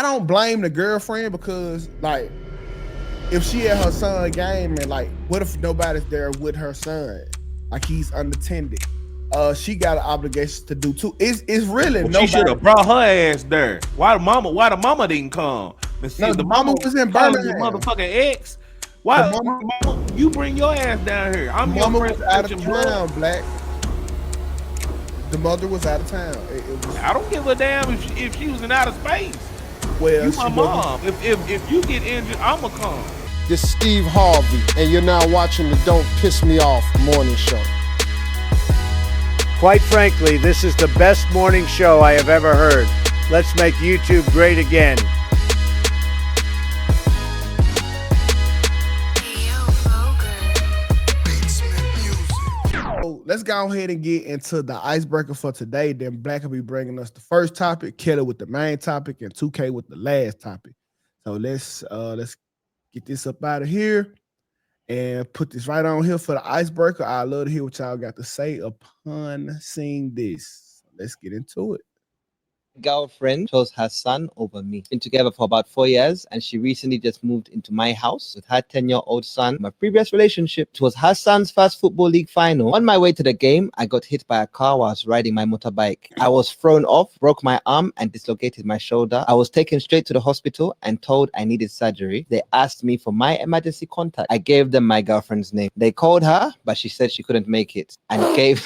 I don't blame the girlfriend because like if she at her son game and like what if nobody's there with her son? Like he's unattended. She got an obligation to do too. It's really Well, she should nobody. have brought her ass there. Why the mama didn't come? And see, No, the the mama mama was in calling your Birmingham. motherfucking ex. The Why mama, mama, you bring your ass down here? the I'm your mama friend was of out flesh of and town, blood. Black. The mother was out of town. It was I don't give a damn if she was in outer space. well, You my she wasn't. mom. If you get injured, I'ma come. This is Steve Harvey, and you're now watching the Don't Piss Me Off morning show. Quite frankly, this is the best morning show I have ever heard. Let's make YouTube great again. So let's go ahead and get into the icebreaker for today. Then Black will be bringing us the first topic, Kellie with the main topic, and 2K with the last topic. So let's get this up out of here and put this right on here for the icebreaker. I love to hear what y'all got to say upon seeing this. Let's get into it. Girlfriend chose her son over me. Been together for about 4 years, and she recently just moved into my house with her 10-year-old son. My previous relationship, it was her son's first football league final. On my way to the game, I got hit by a car while I was riding my motorbike. I was thrown off, broke my arm, and dislocated my shoulder. I was taken straight to the hospital and told I needed surgery. They asked me for my emergency contact. I gave them my girlfriend's name. They called her, but she said she couldn't make it, and gave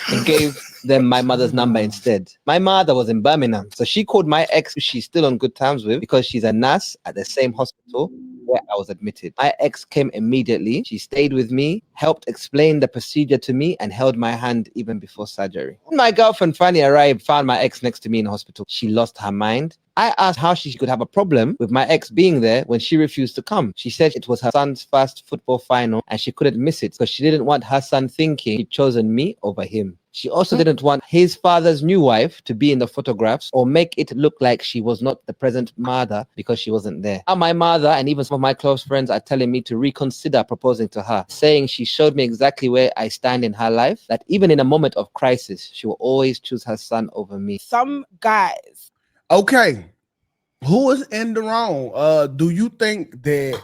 them my mother's number instead. My mother was in Birmingham, so she called my ex, who she's still on good terms with, because she's a nurse at the same hospital where I was admitted. My ex came immediately. She stayed with me, helped explain the procedure to me, and held my hand even before surgery. When my girlfriend finally arrived, found my ex next to me in the hospital, she lost her mind. I asked how she could have a problem with my ex being there when she refused to come. She said it was her son's first football final and she couldn't miss it because she didn't want her son thinking he'd chosen me over him. She also didn't want his father's new wife to be in the photographs or make it look like she was not the present mother because she wasn't there. Now my mother and even some of my close friends are telling me to reconsider proposing to her, saying she showed me exactly where I stand in her life, that even in a moment of crisis, she will always choose her son over me. Some guys. Okay, who is in the wrong? Do you think that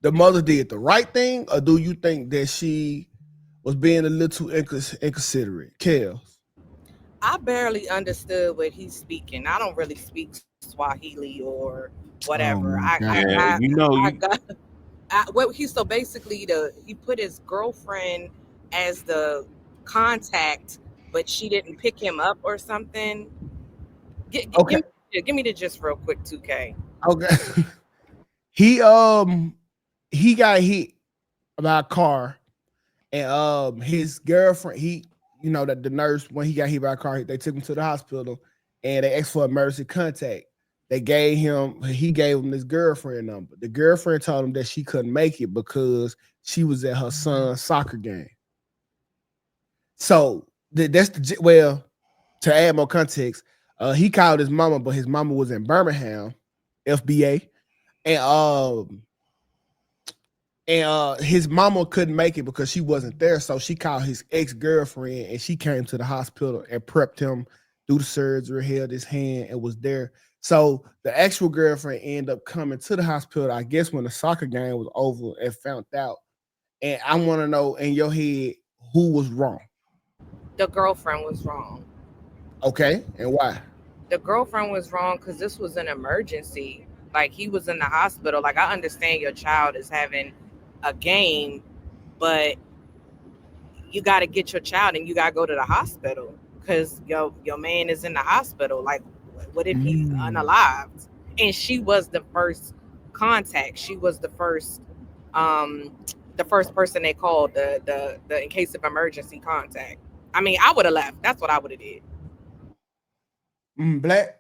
the mother did the right thing, or do you think that she was being a little inconsiderate? Kels. I barely understood what he's speaking. I don't really speak Swahili or whatever. my God. Yeah, So basically he put his girlfriend as the contact, but she didn't pick him up or something. Okay. Give me the gist real quick, 2K. Okay. He got hit by a car, and his girlfriend, that the nurse, when he got hit by a car, they took him to the hospital and they asked for emergency contact. He gave him his girlfriend number. The girlfriend told him that she couldn't make it because she was at her son's soccer game. So to add more context, he called his mama, but his mama was in Birmingham, FBA, and his mama couldn't make it because she wasn't there. So she called his ex-girlfriend, and she came to the hospital and prepped him, do the surgery, held his hand, and was there. So the actual girlfriend ended up coming to the hospital, I guess, when the soccer game was over, and found out. And I want to know, in your head, who was wrong? The girlfriend was wrong. Okay, and why? The girlfriend was wrong because this was an emergency. Like, he was in the hospital. Like, I understand your child is having a game, but you got to get your child and you got to go to the hospital because your man is in the hospital. Like, what if he's unalived? And she was the first contact. She was the first person they called, the in case of emergency contact. I mean, I would have left. That's what I would have did. Black.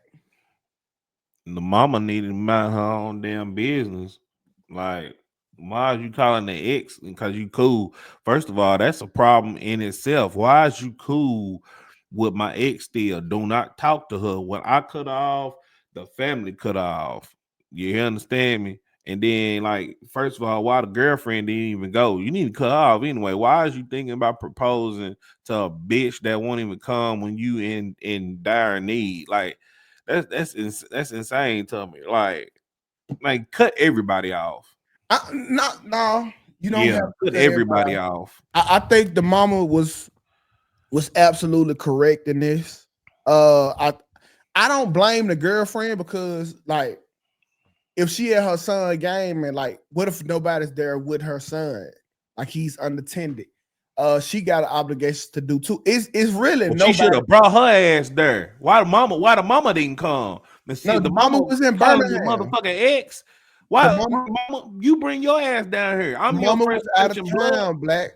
The mama needed to mind her own damn business. Like, why are you calling the ex because you cool? First of all, that's a problem in itself. Why is you cool with my ex still? Do not talk to her. When I cut off, the family cut off. You understand me? And then, like, first of all, why the girlfriend didn't even go? You need to cut off anyway. Why is you thinking about proposing to a bitch that won't even come when you in dire need? Like, That's insane to me. Like cut everybody off. No, you don't have to cut everybody off. I think the mama was absolutely correct in this. I don't blame the girlfriend because like if she had her son game and like what if nobody's there with her son? Like he's unattended. She got an obligation to do too. It's really well, nobody. She should have brought her ass there. Why the mama didn't come? No, the mama was in Birmingham. Motherfucking ex. Why mama, you bring your ass down here? I'm your mama friend. Was out of town, Black.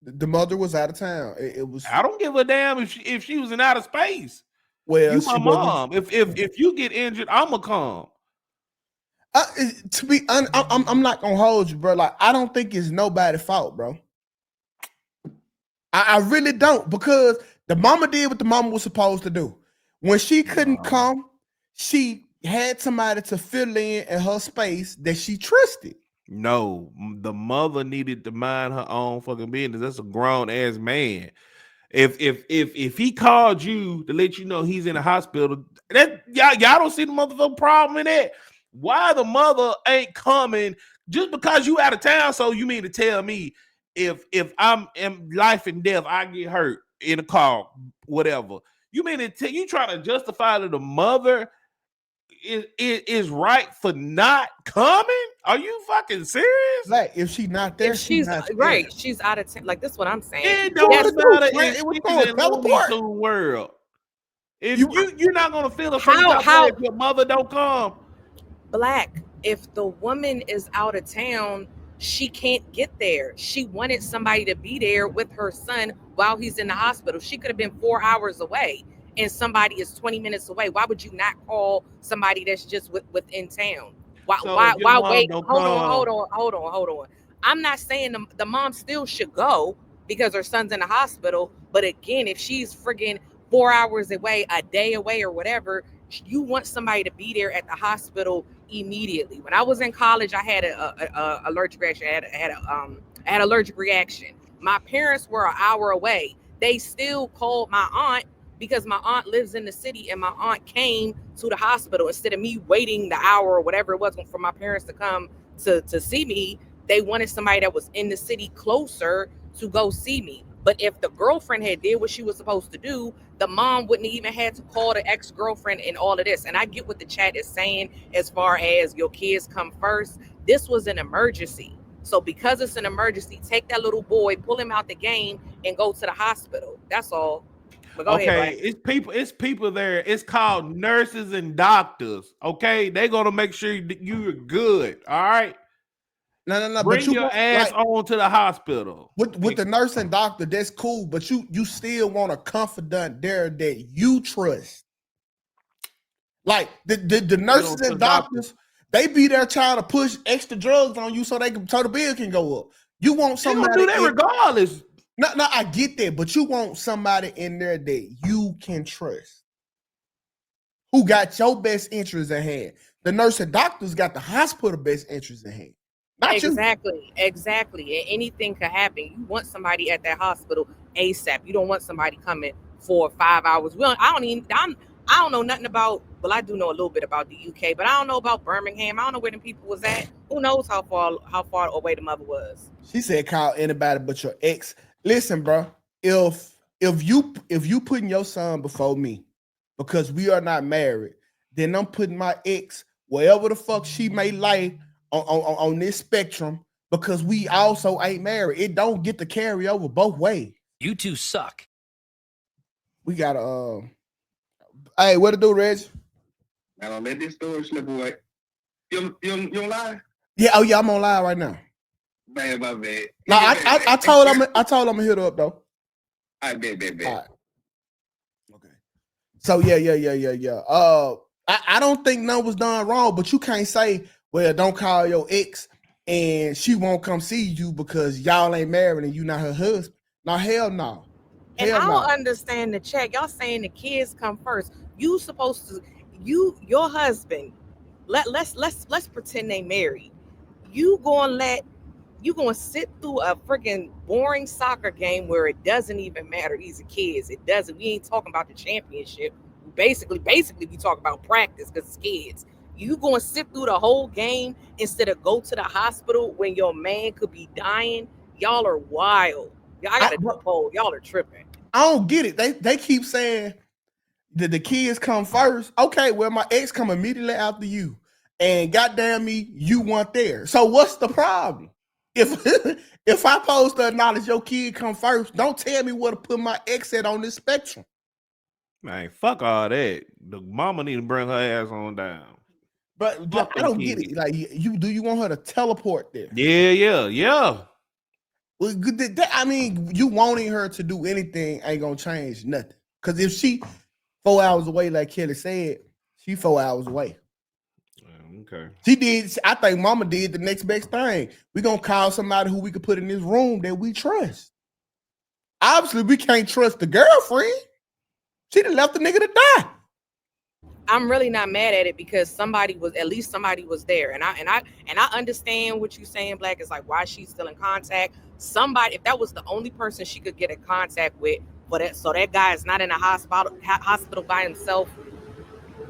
The mother was out of town. It was. I don't give a damn if she was in outer space. Well, you my mom. If you get injured, I'ma come. To be honest, I'm not gonna hold you, bro. Like I don't think it's nobody's fault, bro. I really don't, because the mama did what the mama was supposed to do. When she couldn't come, she had somebody to fill in her space that she trusted. No, the mother needed to mind her own fucking business. That's a grown ass man. If he called you to let you know he's in the hospital, that y'all don't see the motherfucking problem in that. Why the mother ain't coming just because you out of town? So you mean to tell me if I'm in life and death, I get hurt in a car, whatever. You mean to you trying to justify that the mother is right for not coming? Are you fucking serious? Like if she's not there, she's not right. there. She's out of like this. What I'm saying. It don't matter if she's in Looney Tunes world. If you're not gonna feel the same way if your mother don't come. Black, if the woman is out of town, she can't get there. She wanted somebody to be there with her son while he's in the hospital. She could have been 4 hours away and somebody is 20 minutes away. Why would you not call somebody that's just within town? Why wait? Hold on. I'm not saying the mom still should go because her son's in the hospital. But again, if she's friggin' 4 hours away, a day away or whatever, you want somebody to be there at the hospital immediately. When I was in college, I had a allergic reaction. I had allergic reaction. My parents were an hour away. They still called my aunt because my aunt lives in the city, and my aunt came to the hospital instead of me waiting the hour or whatever it was for my parents to come to see me. They wanted somebody that was in the city closer to go see me. But if the girlfriend had did what she was supposed to do, the mom wouldn't even had to call the ex-girlfriend and all of this. And I get what the chat is saying as far as your kids come first. This was an emergency. So because it's an emergency, take that little boy, pull him out the game, and go to the hospital. That's all. But go ahead, it's people there. It's called nurses and doctors. Okay, they're gonna make sure that you're good. All right. No. Bring but you your ass on to the hospital. With the nurse and doctor, that's cool. But you still want a confidant there that you trust. Like the nurses and doctors, they be there trying to push extra drugs on you so the bill can go up. You want somebody do that regardless. No, I get that, but you want somebody in there that you can trust, who got your best interests at hand. The nurse and doctors got the hospital best interests at hand. Not exactly. And anything could happen. You want somebody at that hospital ASAP. You don't want somebody coming for 5 hours. I don't know nothing about. Well, I do know a little bit about the UK, but I don't know about Birmingham. I don't know where them people was at. Who knows how far away the mother was? She said, "Call anybody but your ex." Listen, bro. If you putting your son before me because we are not married, then I'm putting my ex wherever the fuck she may lie on this spectrum because we also ain't married. It don't get to carry over both ways. You two suck. We gotta hey, what to do, Reg? I don't let this story slip away. You on live? Yeah, oh yeah, I'm on live right now. Man, my bad. No, I told him to hit her up though. I bet. All right. Okay. So yeah. I don't think none was done wrong, but you can't say, well, don't call your ex and she won't come see you because y'all ain't married and you not her husband. No, hell no. And I don't understand the chat. Y'all saying the kids come first. You supposed to your husband. Let's pretend they married. You gonna sit through a freaking boring soccer game where it doesn't even matter. These are kids. It doesn't. We ain't talking about the championship. basically we talk about practice because it's kids. You gonna sit through the whole game instead of go to the hospital when your man could be dying? Y'all are wild. I gotta do a poll. Y'all are tripping. I don't get it. They keep saying that the kids come first. Okay, well, my ex come immediately after you. And goddamn me, you weren't there. So what's the problem? If if I supposed to acknowledge your kid come first, don't tell me where to put my ex at on this spectrum. Man, fuck all that. The mama need to bring her ass on down. But Fuck I them don't get kids. it. Like you want her to teleport there? Yeah. Well, I mean, you wanting her to do anything ain't gonna change nothing. Because if she 4 hours away, like Kelly said, she 4 hours away. Okay. She did. I think Mama did the next best thing. We're gonna call somebody who we could put in this room that we trust. Obviously, we can't trust the girlfriend. She done left the nigga to die. I'm really not mad at it because somebody was there, and I understand what you're saying, Black. Is like why she's still in contact. Somebody, if that was the only person she could get in contact with, so that guy is not in a hospital by himself.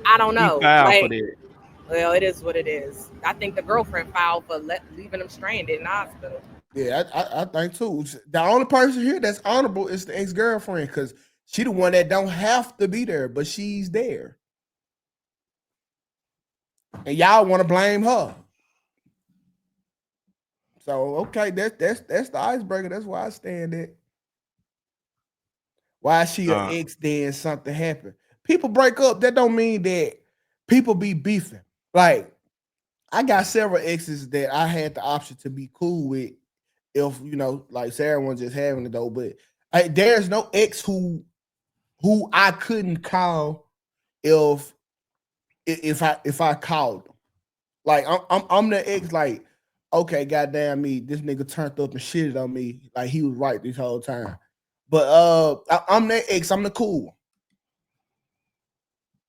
I don't know. For that. Well, it is what it is. I think the girlfriend filed for leaving him stranded in the hospital. Yeah, I think too. The only person here that's honorable is the ex-girlfriend because she the one that don't have to be there, but she's there. And y'all want to blame her. So okay, that's the icebreaker. That's why I stand it. Why is she an ex then something happened? People break up, that don't mean that people be beefing. Like, I got several exes that I had the option to be cool with if, like Sarah was just having it though, but there's no ex who I couldn't call if I called them. Like I'm the ex, like, okay, goddamn me, this nigga turned up and shitted on me. Like he was right this whole time. But I'm that ex, I'm the cool.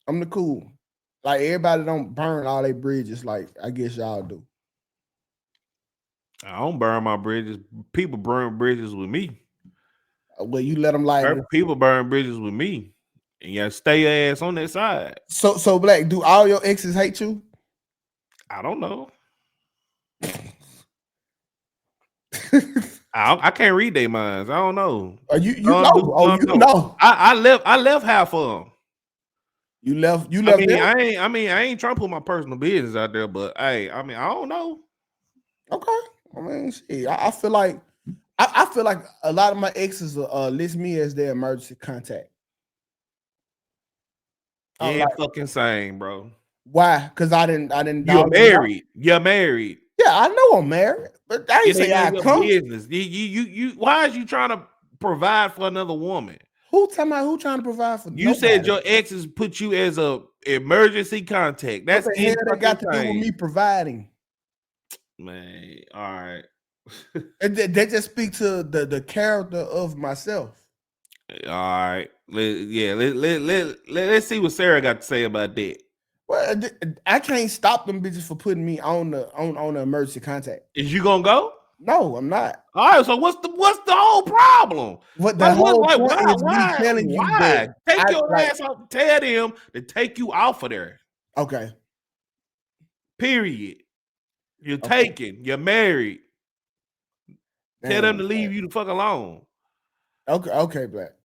I'm the cool. Like everybody don't burn all their bridges like I guess y'all do. I don't burn my bridges. People burn bridges with me. Well, you let them like people burn bridges with me. And you gotta stay your ass on that side. So Black, do all your exes hate you? I don't know. I can't read their minds. I don't know. You know. I left half of them. You left. I ain't trying to put my personal business out there, but hey, I don't know. Okay. I mean, see, I feel like I feel like a lot of my exes list me as their emergency contact. Yeah, fucking same, bro. Why? Because I didn't. You're married. You're married. Yeah, I know I'm married, but I ain't say I come. Business. You. Why is you trying to provide for another woman? Who trying to provide for? You said your exes put you as a emergency contact. That's what the hell that got to do with me providing. Man, all right. They just speak to the character of myself. All right. Let's see what Sarah got to say about that. Well, I can't stop them bitches for putting me on the emergency contact. Is you gonna go? No, I'm not. All right. So what's the whole problem? What the whole point is me telling you that take your ass off. Tell them to take you off of there. Okay. Period. You're taken. You're married. Tell them to leave you the fuck alone. Okay, Black.